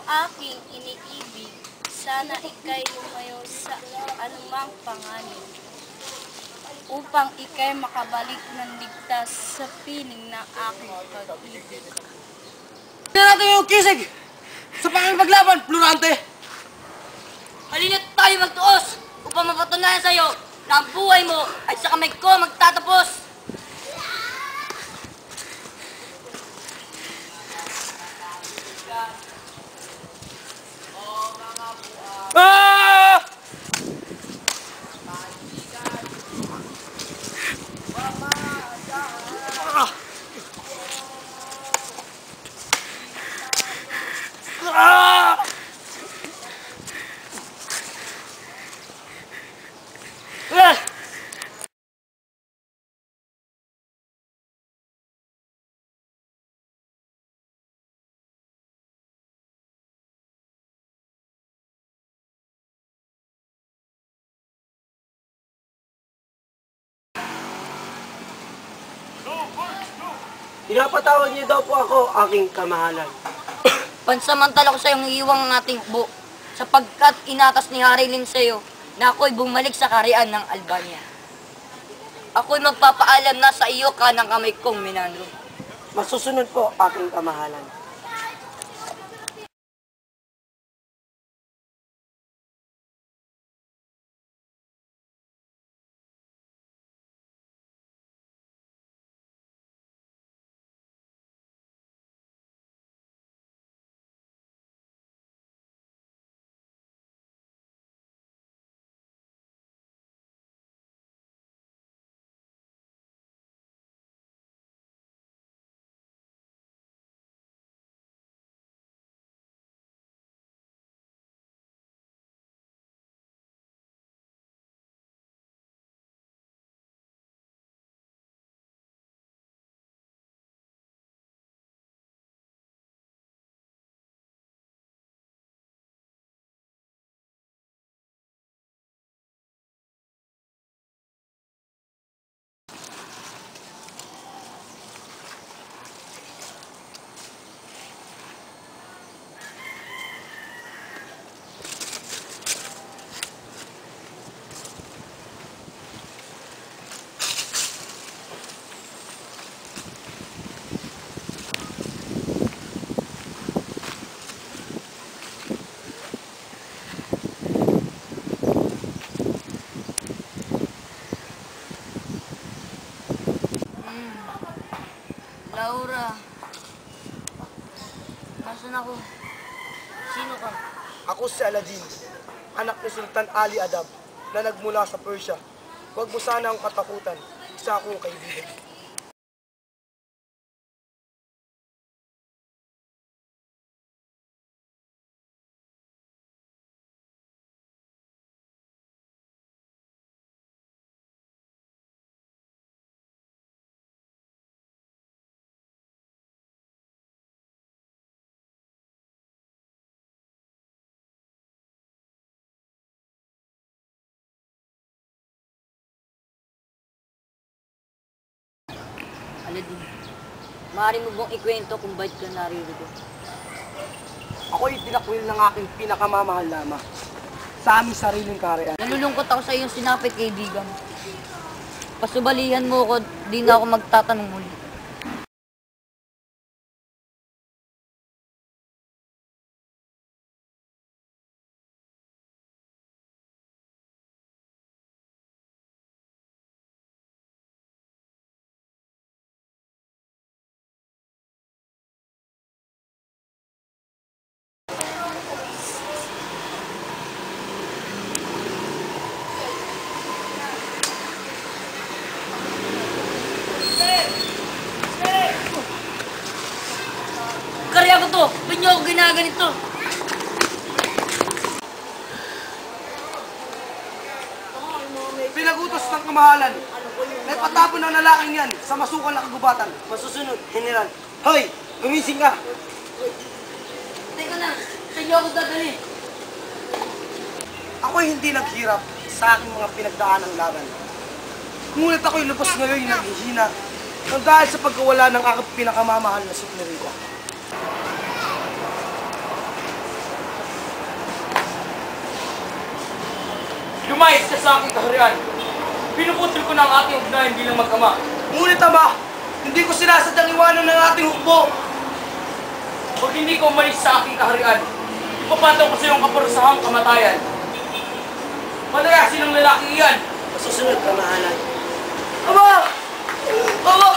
aking iniibig, sana ika'y lumayo sa anumang panganib, upang ika'y makabalik ng ligtas sa piling ng aking pag-ibig. Tignan natin yung kisig sa paglaban, Florante! Halina't tayo magtuos upang mapatunayan sa'yo na ang buhay mo ay sa kamay ko magtatapos! Ah! Ah! Ah! Pinapatawag niyo daw po ako, aking kamahalan. Pansamantala ko sa'yong iiwang ang ating hukbo, sapagkat inatas ni Harilin sa'yo na ako'y bumalik sa kaharian ng Albania. Ako'y magpapaalam na sa iyo ka ng kamay kong Menandro. Masusunod po, aking kamahalan. Laura, nasan ako? Sino ka? Ako si Aladdin, anak ni Sultan Ali Adab na nagmula sa Persia. Huwag mo sana akong katakutan, isa akong kaibigan. Aladdin, maaari mo bang ikwento kung ba't ka naririto? Ako'y tinakwil ng aking pinakamamahal na ama sa aming sariling kaharian. Nalulungkot ako sa iyong sinapit, kaibigan. Pasubalihan mo ako, di na ako magtatanong muli. Karya ko to! Ba't niyo ako ginaganito? Pinagutos ng kamahalan na ipatapon ng lalaking yan sa masukal na kagubatan. Masusunod, General. Hoy! Gumising ka! Teka na! Saan niyo ako dadali? Ako'y hindi naghirap sa aking mga pinagdaanang laban. Ngunit ako'y lubos ngayon ng hihina nang dahil sa pagkawala ng aking pinakamamahal na si Clerica. Lumayas ka sa aking kaharian. Pinuputol ko na ang ating ugnayan bilang mag-ama. Ngunit Ama, hindi ko sinasadyang iwanan ng ating hukbo. Pag hindi ka umalis sa aking kaharian, ipapataw ko sa iyong kaparusahang kamatayan. Palayasin ang lalaki iyan. Masusunod ka, mahalan. Ama! Ama!